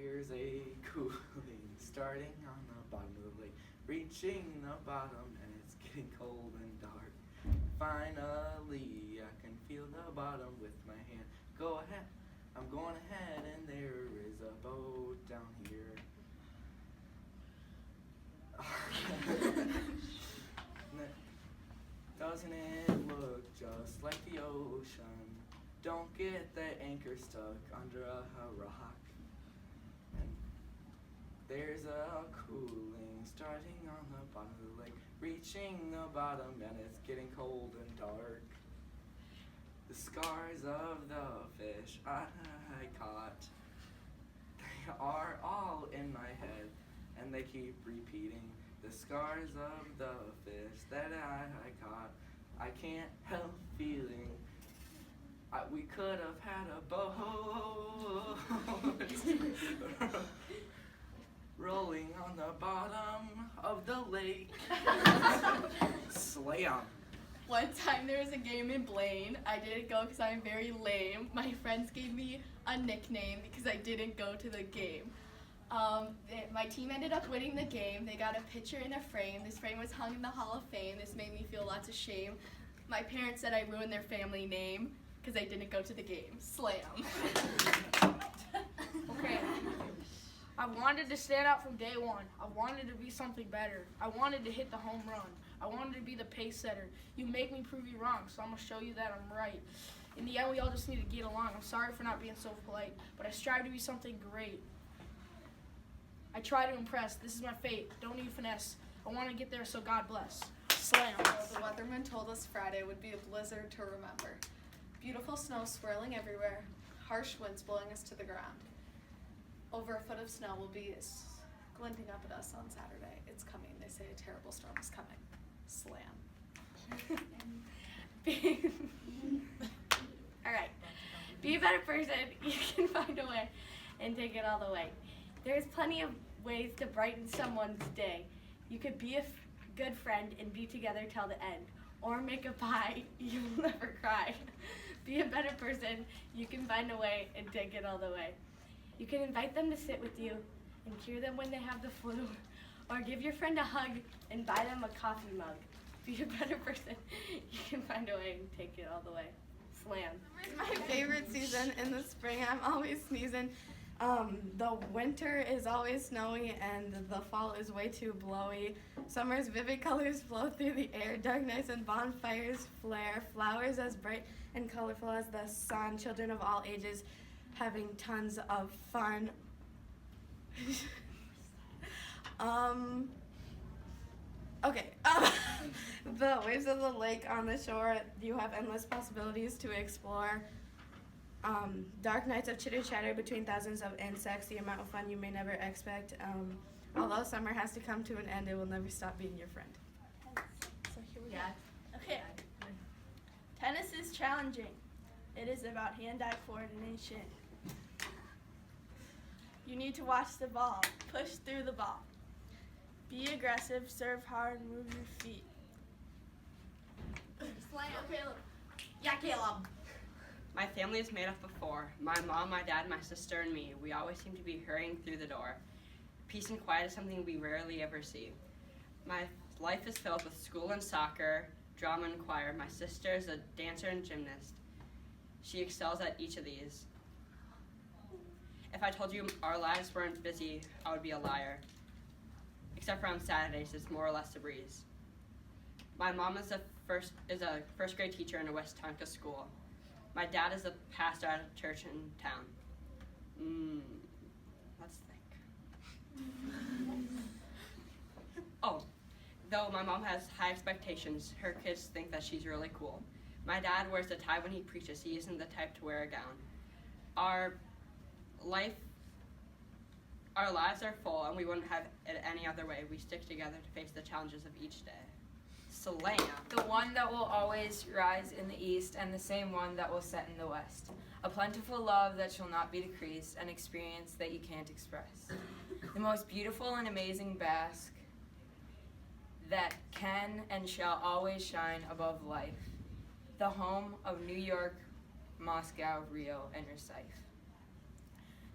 There's a cooling starting on the bottom of the lake, reaching the bottom, and it's getting cold and dark. Finally, I can feel the bottom with my hand. Go ahead, I'm going ahead, and there is a boat down here. Doesn't it look just like the ocean? Don't get the anchor stuck under a rock. And there's a cooling starting on the bottom of the lake, reaching the bottom, and it's getting cold and dark. The scars of the fish I caught, they are all in my head, and they keep repeating. The scars of the fish that I caught, I can't help feeling. We could have had a boat rolling on the bottom of the lake. Slam. One time there was a game in Blaine. I didn't go because I'm very lame. My friends gave me a nickname because I didn't go to the game. My team ended up winning the game. They got a picture in a frame. This frame was hung in the Hall of Fame. This made me feel lots of shame. My parents said I ruined their family name because I didn't go to the game. Slam. Okay. I wanted to stand out from day one. I wanted to be something better. I wanted to hit the home run. I wanted to be the pace setter. You make me prove you wrong, so I'm going to show you that I'm right. In the end, we all just need to get along. I'm sorry for not being so polite, but I strive to be something great. I try to impress. This is my fate. Don't need finesse. I want to get there, so God bless. Slam. The weatherman told us Friday would be a blizzard to remember. Beautiful snow swirling everywhere. Harsh winds blowing us to the ground. Over a foot of snow will be glinting up at us on Saturday. It's coming. They say a terrible storm is coming. Slam. All right. Be a better person. You can find a way and take it all the way. There's plenty of ways to brighten someone's day. You could be a good friend and be together till the end. Or make a pie. You will never cry. Be a better person. You can find a way and take it all the way. You can invite them to sit with you and cure them when they have the flu. Or give your friend a hug and buy them a coffee mug. Be a better person. You can find a way and take it all the way. Slam. My favorite season in the spring. I'm always sneezing. The winter is always snowy and the fall is way too blowy. Summer's vivid colors flow through the air. Dark nights and bonfires flare. Flowers as bright and colorful as the sun. Children of all ages having tons of fun. Okay. The waves of the lake on the shore, you have endless possibilities to explore. Dark nights of chitter chatter between thousands of insects, the amount of fun you may never expect. Although summer has to come to an end, it will never stop being your friend. So here we Yeah. Okay. Tennis is challenging. It is about hand-eye coordination. You need to watch the ball. Push through the ball. Be aggressive, serve hard, move your feet. Slam. Caleb. Yeah, Caleb. My family is made up of four. My mom, my dad, my sister, and me. We always seem to be hurrying through the door. Peace and quiet is something we rarely ever see. My life is filled with school and soccer, drama and choir. My sister is a dancer and gymnast. She excels at each of these. If I told you our lives weren't busy, I would be a liar. Except for on Saturdays, it's more or less a breeze. My mom is a first grade teacher in a West Tonka school. My dad is a pastor at a church in town. Let's think. Oh, though my mom has high expectations, her kids think that she's really cool. My dad wears a tie when he preaches. He isn't the type to wear a gown. Our lives are full, and we wouldn't have it any other way. We stick together to face the challenges of each day. Slam. The one that will always rise in the east, and the same one that will set in the west. A plentiful love that shall not be decreased, an experience that you can't express. The most beautiful and amazing bask that can and shall always shine above life. The home of New York, Moscow, Rio, and Recife.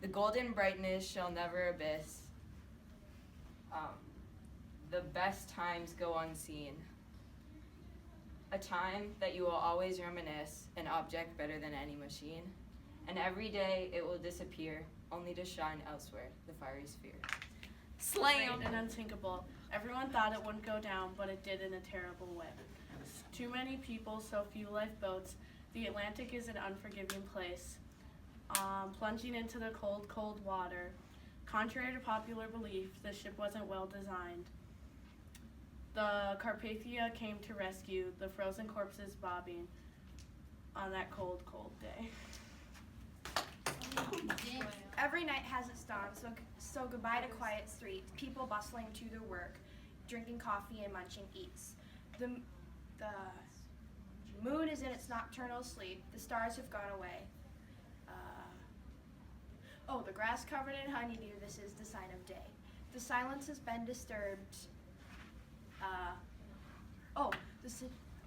The golden brightness shall never abyss. The best times go unseen. A time that you will always reminisce, an object better than any machine. And every day it will disappear, only to shine elsewhere, the fiery sphere. Slam! Great and unsinkable. Everyone thought it wouldn't go down, but it did in a terrible way. Too many people, so few lifeboats. The Atlantic is an unforgiving place. Plunging into the cold, cold water. Contrary to popular belief, the ship wasn't well designed. The Carpathia came to rescue the frozen corpses bobbing on that cold, cold day. Every night has its dawn, so goodbye to quiet streets, people bustling to their work, drinking coffee and munching eats. The moon is in its nocturnal sleep, the stars have gone away. The grass covered in honeydew, this is the sign of day. The silence has been disturbed.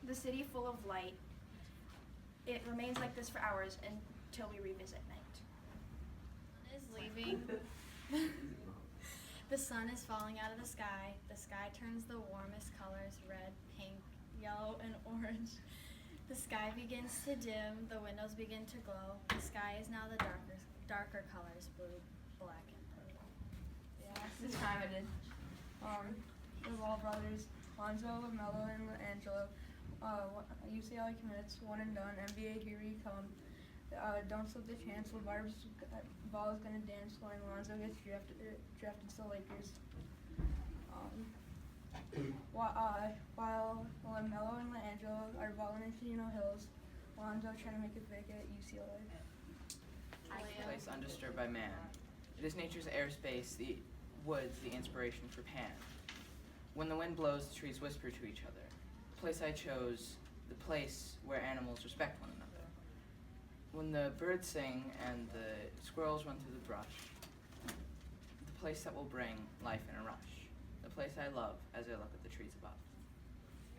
The city full of light. It remains like this for hours until we revisit night. Is leaving. The sun is falling out of the sky. The sky turns the warmest colors, red, pink, yellow, and orange. The sky begins to dim, the windows begin to glow. The sky is now the darker colors, blue, black, and purple. Yeah, this time I did. The Wall brothers, Lonzo, Mello, and Angelo. UCLA commits, one and done. NBA, here we come. Don't slip the chance. LeVar's ball is gonna dance when Lonzo gets drafted to the Lakers. While Mello and Angelo are balling in Chino Hills, Lonzo trying to make it big at UCLA. Place undisturbed by man. It is nature's airspace, the woods, the inspiration for Pan. When the wind blows, the trees whisper to each other. The place I chose, the place where animals respect one another. When the birds sing and the squirrels run through the brush. The place that will bring life in a rush. The place I love as I look at the trees above.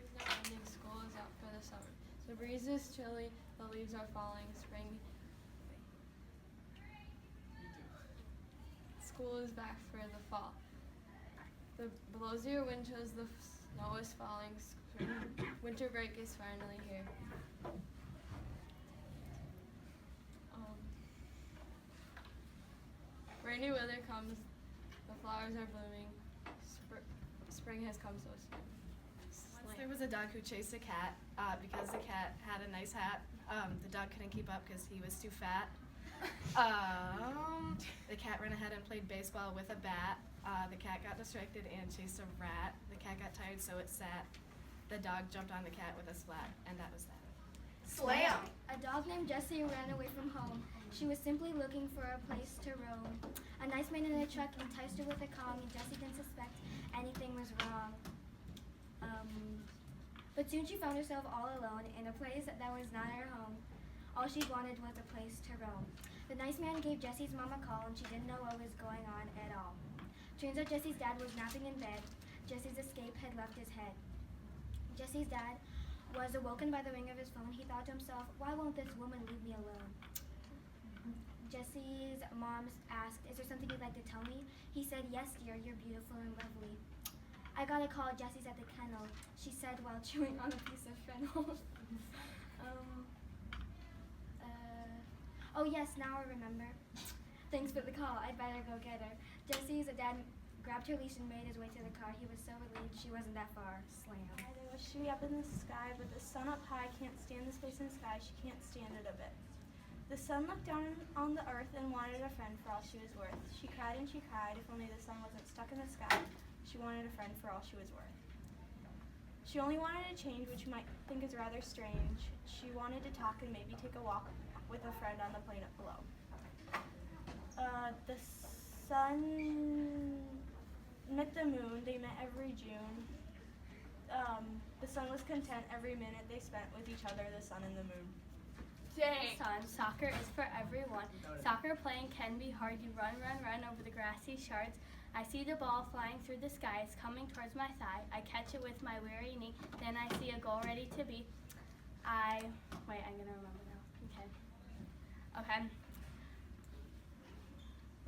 It's now ending, school is out for the summer. The breeze is chilly, the leaves are falling, spring. School is back for the fall. The below-zero wind shows the snow is falling. Winter break is finally here. Rainy weather comes. The flowers are blooming. Spring has come so soon. Once there was a dog who chased a cat because the cat had a nice hat. The dog couldn't keep up because he was too fat. The cat ran ahead and played baseball with a bat. The cat got distracted and chased a rat. The cat got tired, so it sat. The dog jumped on the cat with a splat, and that was that. Slam! A dog named Jessie ran away from home. She was simply looking for a place to roam. A nice man in a truck enticed her with a Kong, and Jessie didn't suspect anything was wrong. But soon she found herself all alone in a place that was not her home. All she wanted was a place to roam. The nice man gave Jessie's mom a call, and she didn't know what was going on at all. Turns out Jessie's dad was napping in bed. Jessie's escape had left his head. Jessie's dad was awoken by the ring of his phone. He thought to himself, why won't this woman leave me alone? Jessie's mom asked, is there something you'd like to tell me? He said, yes, dear, you're beautiful and lovely. I got a call, Jessie's at the kennel, she said while chewing on a piece of fennel. Oh yes, now I remember. Thanks for the call, I'd better go get her. Jessie's dad grabbed her leash and made his way to the car. He was so relieved she wasn't that far. Slam. They wish to be up in the sky, but the sun up high can't stand the space in the sky. She can't stand it a bit. The sun looked down on the earth and wanted a friend for all she was worth. She cried and she cried. If only the sun wasn't stuck in the sky. She wanted a friend for all she was worth. She only wanted a change, which you might think is rather strange. She wanted to talk and maybe take a walk with a friend on the planet below. The sun met the moon. They met every June. The sun was content every minute they spent with each other, the sun and the moon. Son, soccer is for everyone. Soccer playing can be hard. You run, run, run over the grassy shards. I see the ball flying through the sky. It's coming towards my thigh. I catch it with my weary knee. Then I see a goal ready to be. I'm gonna remember now. Okay.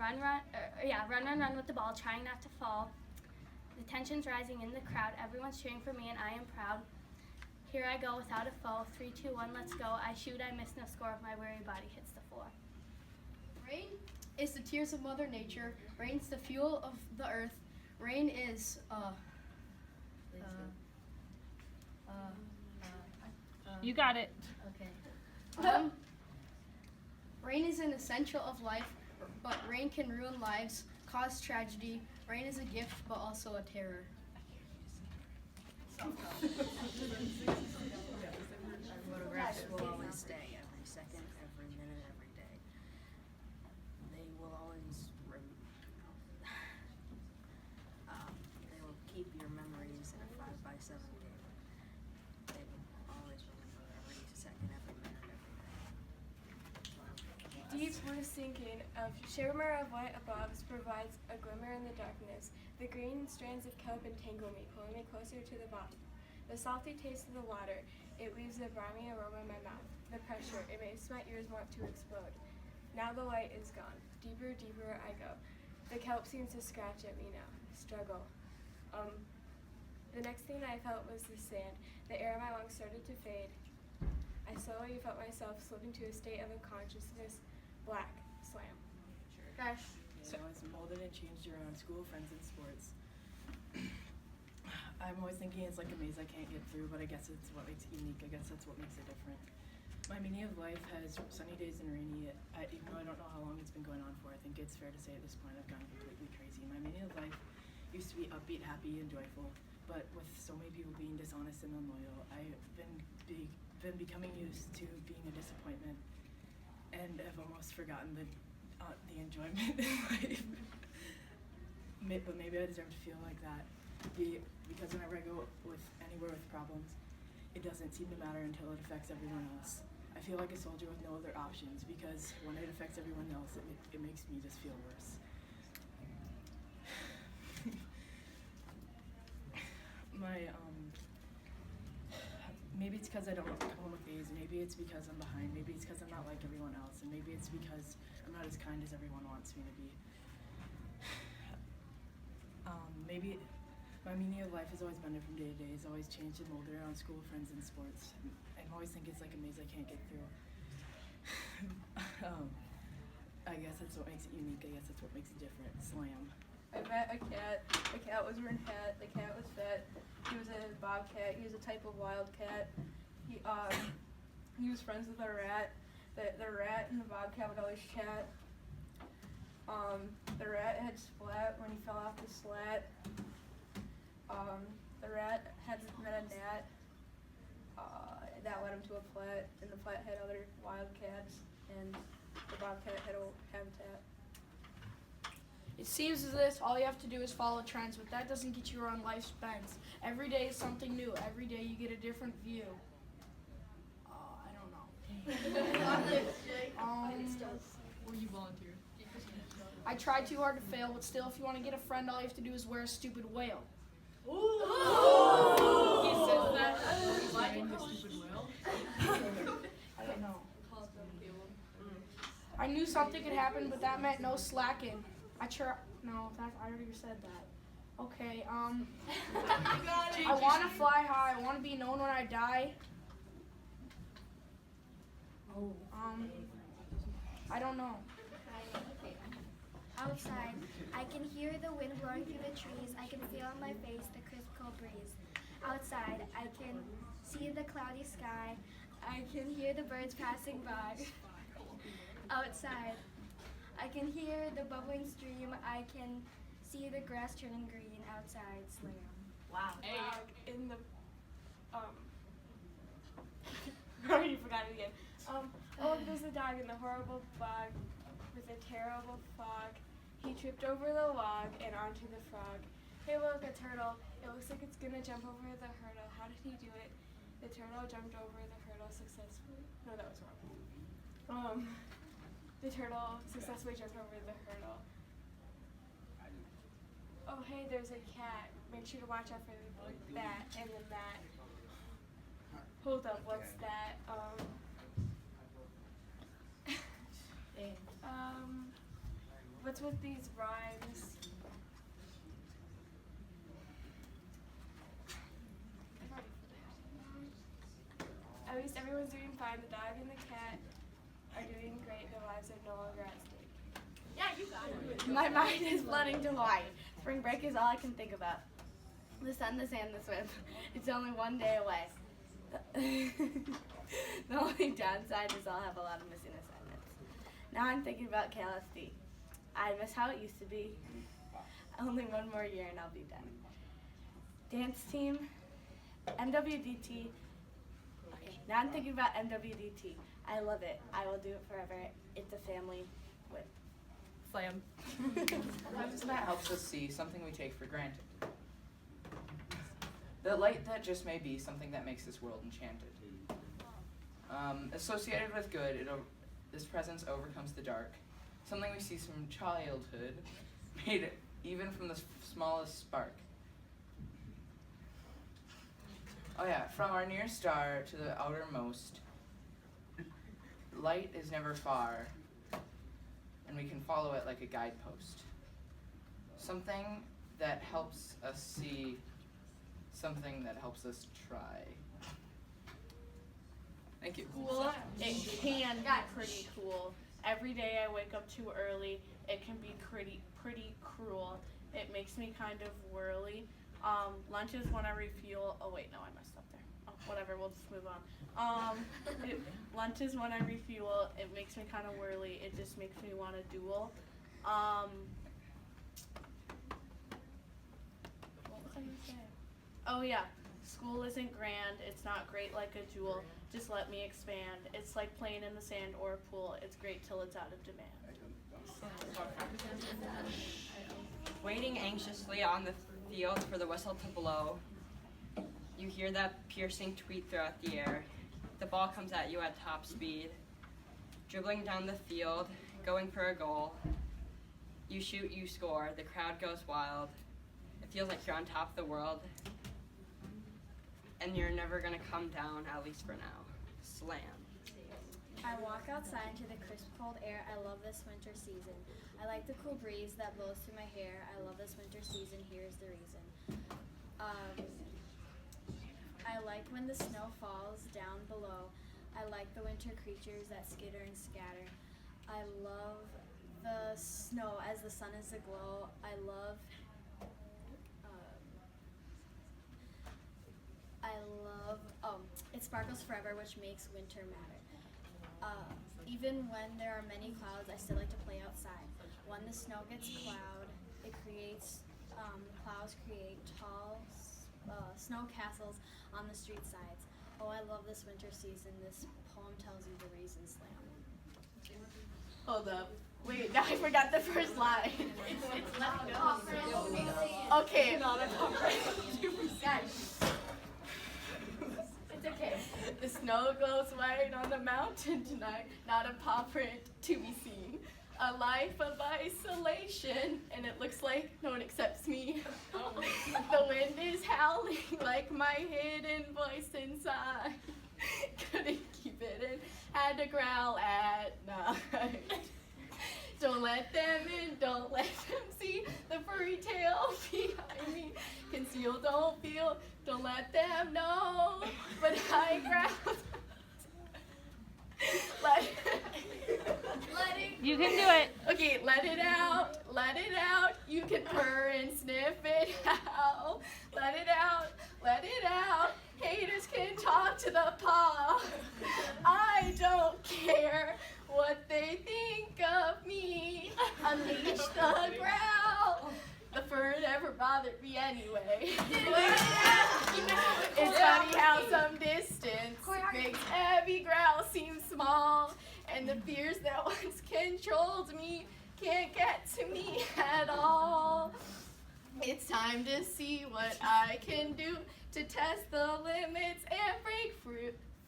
run with the ball, trying not to fall. The tension's rising in the crowd. Everyone's cheering for me, and I am proud. Here I go without a foe. 3, 2, 1, let's go. I shoot, I miss, no score. My weary body hits the floor. Rain is the tears of Mother Nature. Rain's the fuel of the earth. Rain is You got it. okay. Rain is an essential of life, but rain can ruin lives, cause tragedy. Rain is a gift, but also a terror. Photographs will always stay every second, every minute, every day. They will always they will keep your memories in a 5x7 game. They will always remember every second, every minute, every day. Deep blue sinking, a shimmer of white above provides a glimmer in the darkness. The green strands of kelp entangle me, pulling me closer to the bottom. The salty taste of the water, it leaves a briny aroma in my mouth. The pressure, it makes my ears want to explode. Now the light is gone. Deeper, deeper I go. The kelp seems to scratch at me now. Struggle. The next thing I felt was the sand. The air in my lungs started to fade. I slowly felt myself slip into a state of unconsciousness. Black. Slam. Gosh. So I was molded and changed around school, friends, and sports. I'm always thinking it's like a maze I can't get through, but I guess it's what makes it unique. I guess that's what makes it different. My meaning of life has sunny days and rainy. Even though I don't know how long it's been going on for, I think it's fair to say at this point I've gone completely crazy. My meaning of life used to be upbeat, happy, and joyful, but with so many people being dishonest and unloyal, I've been becoming used to being a disappointment, and have almost forgotten the enjoyment in life. But maybe I deserve to feel like that. Because whenever I go anywhere with problems, it doesn't seem to matter until it affects everyone else. I feel like a soldier with no other options, because when it affects everyone else, it makes me just feel worse. Maybe it's because I don't come home with A's, maybe it's because I'm behind, maybe it's because I'm not like everyone else, and maybe it's because I'm not as kind as everyone wants me to be. Maybe my meaning of life has always been from day to day. It's always changed and molded around school, friends, and sports. I always think it's like a maze I can't get through. I guess that's what makes it unique. I guess that's what makes it different. Slam. I met a cat. The cat was wearing a hat. The cat was fat. He was a bobcat. He was a type of wildcat. He was friends with a rat. The rat and the bobcat would always chat. The rat had splat when he fell off the slat. The rat had met a gnat. That led him to a flat, and the flat had other wildcats, and the bobcat had a habitat. It seems as if all you have to do is follow trends, but that doesn't get you on life's bends. Every day is something new. Every day you get a different view. I don't know. Will you volunteer? I tried too hard to fail, but still, if you want to get a friend, all you have to do is wear a stupid whale. Ooh. He says that. I don't know. I knew something could happen, but that meant no slacking. I already said that. Okay, I want to fly high. I want to be known when I die. I don't know. Outside, I can hear the wind blowing through the trees. I can feel on my face the crisp cold breeze. Outside, I can see the cloudy sky. I can hear the birds passing by. Outside, I can hear the bubbling stream. I can see the grass turning green. Outside, slam. Wow. In the I already forgot it again. Oh, there's a dog in the horrible bog with a terrible fog. He tripped over the log and onto the frog. Hey, look, a turtle. It looks like it's gonna jump over the hurdle. How did he do it? The turtle jumped over the hurdle successfully. No, that was wrong. The turtle successfully jumped over the hurdle. Oh, hey, there's a cat. Make sure to watch out for that and the mat. Hold up, what's that? What's with these rhymes? At least everyone's doing fine. The dog and the cat are doing great. Their lives are no longer at stake. Yeah, you got it. My mind is flooding to Hawaii. Spring break is all I can think about. The sun, the sand, the swim. It's only one day away. The only downside is I'll have a lot of missing assignments. Now I'm thinking about KLSD. I miss how it used to be. Only one more year and I'll be done. Dance team, MWDT. Okay, now I'm thinking about MWDT. I love it. I will do it forever. It's a family with slam. Sometimes that helps us see something we take for granted. The light that just may be something that makes this world enchanted. Associated with good, this presence overcomes the dark. Something we see from childhood, made even from the smallest spark. Oh yeah, from our near star to the outermost, light is never far, and we can follow it like a guidepost. Something that helps us see, something that helps us try. Thank you. Cool. It can be pretty cool. Every day I wake up too early. It can be pretty cruel. It makes me kind of whirly. Lunch is when I refuel. Oh wait, no, I messed up there. Oh, whatever, we'll just move on. Lunch is when I refuel. It makes me kind of whirly. It just makes me want to duel. What was I gonna say? Oh yeah, school isn't grand. It's not great like a jewel. Just let me expand. It's like playing in the sand or a pool. It's great till it's out of demand. Waiting anxiously on the field for the whistle to blow. You hear that piercing tweet throughout the air. The ball comes at you at top speed. Dribbling down the field, going for a goal. You shoot, you score. The crowd goes wild. It feels like you're on top of the world. And you're never gonna come down, at least for now. Slam. I walk outside into the crisp, cold air. I love this winter season. I like the cool breeze that blows through my hair. I love this winter season. Here's the reason. I like when the snow falls down below. I like the winter creatures that skitter and scatter. I love the snow as the sun is aglow. It sparkles forever, which makes winter matter. Even when there are many clouds, I still like to play outside. When the snow gets clouds create tall snow castles on the street sides. Oh, I love this winter season. This poem tells you the reason, Slam. Hold up. Wait, now I forgot the first line. It's left over. Okay. Guys. It's okay. The snow glows white on the mountain tonight. Not a paw print to be seen. A life of isolation, and it looks like no one accepts me. The wind is howling like my hidden voice inside. Couldn't keep it in, had to growl at night. Don't let them in, don't let them see the furry tail behind me. Conceal, don't feel, don't let them know. But I growl. You can do it. Okay, let it out, let it out. You can purr and sniff it out. Let it out, let it out. Haters can talk to the paw. I don't care what they think of me. Unleash the growl. The fur never bothered me anyway. It's funny how some distance makes every growl seem small, and the fears that once controlled me can't get to me at all. It's time to see what I can do to test the limits and break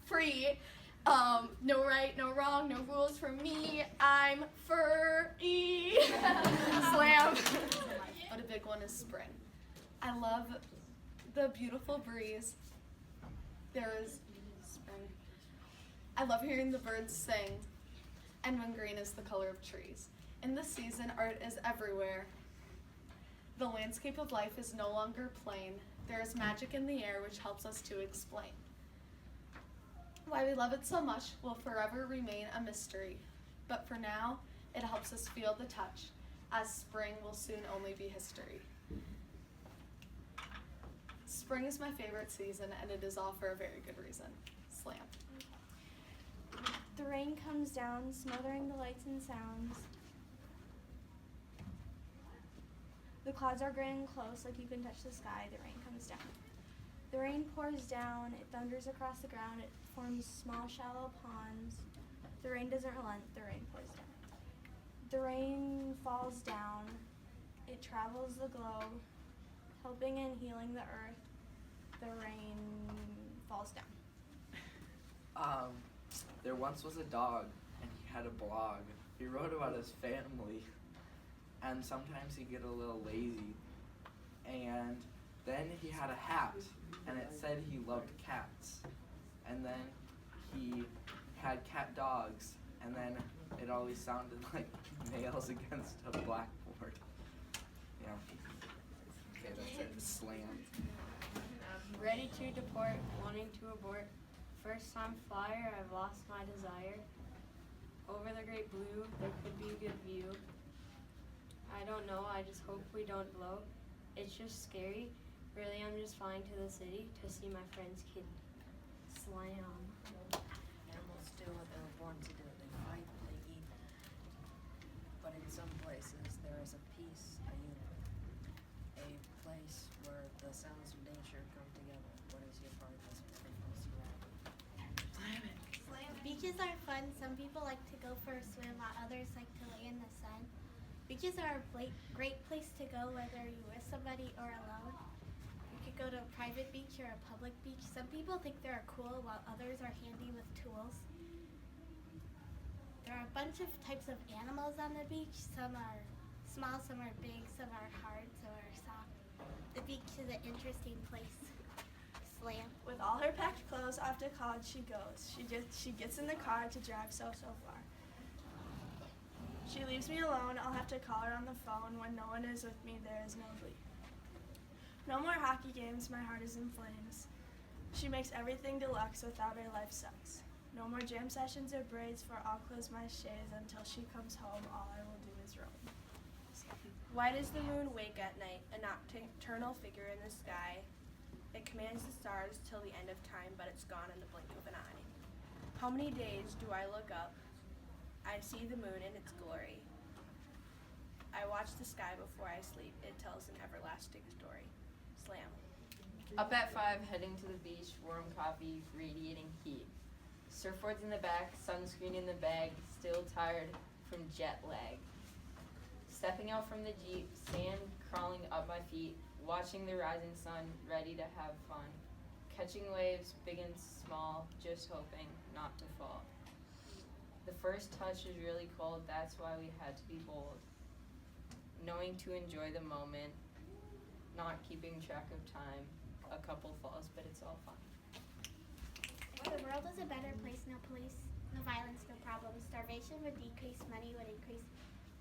free. No right, no wrong, no rules for me. I'm furry. Slam. But a big one is spring. I love the beautiful breeze. There is spring. I love hearing the birds sing, and when green is the color of trees. In this season, art is everywhere. The landscape of life is no longer plain. There is magic in the air which helps us to explain. Why we love it so much will forever remain a mystery. But for now, it helps us feel the touch, as spring will soon only be history. Spring is my favorite season, and it is all for a very good reason. Slam. The rain comes down, smothering the lights and sounds. The clouds are gray and close, like you can touch the sky. The rain comes down. The rain pours down, it thunders across the ground, it forms small, shallow ponds. The rain doesn't relent, the rain pours down. The rain falls down, it travels the globe, helping and healing the earth. The rain falls down. There once was a dog, and he had a blog. He wrote about his family, and sometimes he'd get a little lazy. And then he had a hat, and it said he loved cats. And then he had cat dogs, and then it always sounded like nails against a blackboard. Yeah. Okay, that's it. Slam. Ready to deport, wanting to abort. First time flyer, I've lost my desire. Over the great blue, there could be a good view. I don't know, I just hope we don't blow. It's just scary. Really, I'm just flying to the city to see my friend's kid. Slam. Animals do what they were born to do. They fight, they eat. But in some places, there is a peace, a unity. A place where the sounds of nature come together. What is your part of this beautiful surrounding? Beaches are fun. Some people like to go for a swim, while others like to lay in the sun. Beaches are a great place to go whether you're with somebody or alone. You could go to a private beach or a public beach. Some people think they're cool while others are handy with tools. There are a bunch of types of animals on the beach. Some are small, some are big, some are hard, some are soft. The beach is an interesting place. Slam. With all her packed clothes, off to college she goes. She gets in the car to drive so far. She leaves me alone, I'll have to call her on the phone. When no one is with me, there is no glee. No more hockey games, my heart is in flames. She makes everything deluxe, without her life sucks. No more jam sessions or braids, for I'll close my shades. Until she comes home, all I will do is roam. Why does the moon wake at night, a nocturnal figure in the sky? It commands the stars till the end of time, but it's gone in the blink of an eye. How many days do I look up? I see the moon in its glory. I watch the sky before I sleep. It tells an everlasting story. Slam. Up at 5, heading to the beach, warm coffee, radiating heat. Surfboards in the back, sunscreen in the bag, still tired from jet lag. Stepping out from the Jeep, sand crawling up my feet, watching the rising sun, ready to have fun. Catching waves, big and small, just hoping not to fall. The first touch is really cold, that's why we had to be bold. Knowing to enjoy the moment, not keeping track of time. A couple falls, but it's all fine. The world is a better place, no police, no violence, no problems. Starvation would decrease, money would increase.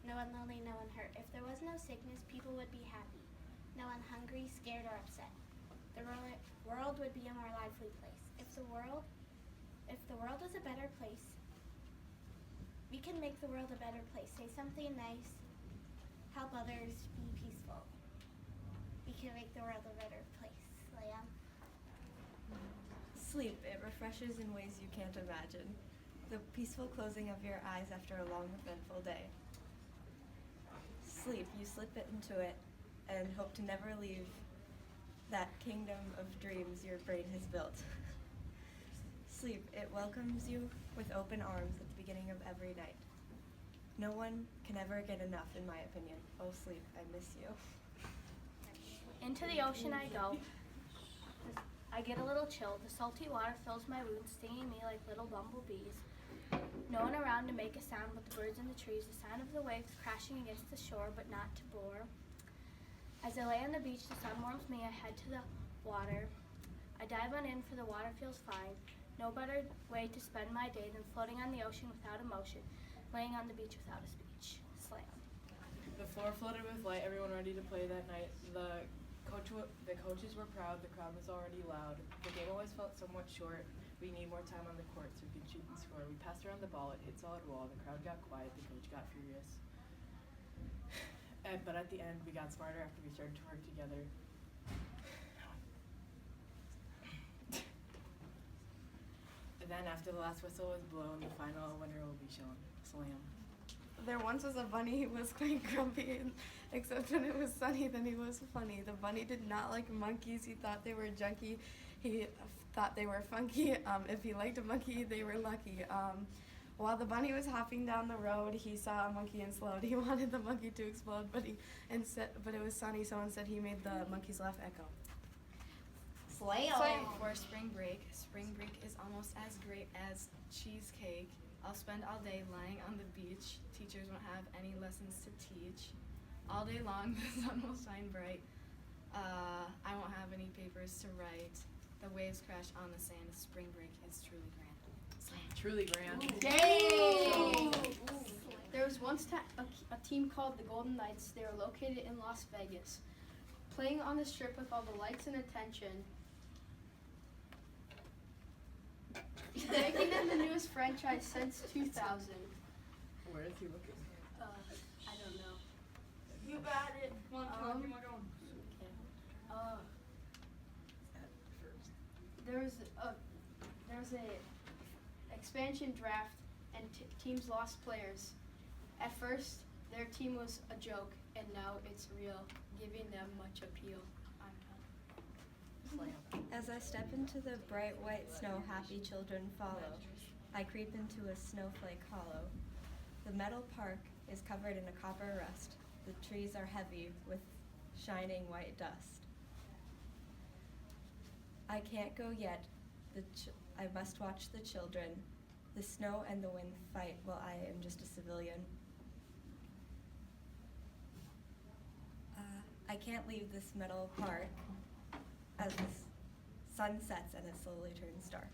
No one lonely, no one hurt. If there was no sickness, people would be happy. No one hungry, scared, or upset. The world would be a more lively place. If the world was a better place, we can make the world a better place. Say something nice, help others, be peaceful. We can make the world a better place. Liam? Sleep, it refreshes in ways you can't imagine. The peaceful closing of your eyes after a long, eventful day. Sleep, you slip it into it and hope to never leave that kingdom of dreams your brain has built. Sleep, it welcomes you with open arms at the beginning of every night. No one can ever get enough, in my opinion. Oh, sleep, I miss you. Into the ocean I go. I get a little chill. The salty water fills my wounds, stinging me like little bumblebees. No one around to make a sound but the birds in the trees, the sound of the waves crashing against the shore, but not to bore. As I lay on the beach, the sun warms me, I head to the water. I dive on in, for the water feels fine. No better way to spend my day than floating on the ocean without emotion, laying on the beach without a speech. Slam. The floor flooded with light, everyone ready to play that night. The coaches were proud, the crowd was already loud. The game always felt somewhat short. We need more time on the court so we can shoot and score. We passed around the ball, it hit solid wall, the crowd got quiet, the coach got furious. But at the end, we got smarter after we started to work together. And then after the last whistle was blown, the final winner will be shown. Slam. There once was a bunny who was quite grumpy, except when it was sunny, then he was funny. The bunny did not like monkeys. He thought they were junky. He thought they were funky. If he liked a monkey, they were lucky. While the bunny was hopping down the road, he saw a monkey and slowed. He wanted the monkey to explode, but it was sunny, so instead he made the monkey's laugh echo. Slam. For spring break is almost as great as cheesecake. I'll spend all day lying on the beach. Teachers won't have any lessons to teach. All day long, the sun will shine bright. I won't have any papers to write. The waves crash on the sand. Spring break is truly grand. Slam. Truly grand. Dang! There was once a team called the Golden Knights. They were located in Las Vegas. Playing on the strip with all the lights and attention. Making them the newest franchise since 2000. Where is he looking? I don't know. You got it. Come on, keep on going. There's a expansion draft and teams lost players. At first, their team was a joke, and now it's real, giving them much appeal. As I step into the bright white snow, happy children follow. I creep into a snowflake hollow. The metal park is covered in a copper rust. The trees are heavy with shining white dust. I can't go yet. I must watch the children. The snow and the wind fight while I am just a civilian. I can't leave this metal park as the sun sets and it slowly turns dark.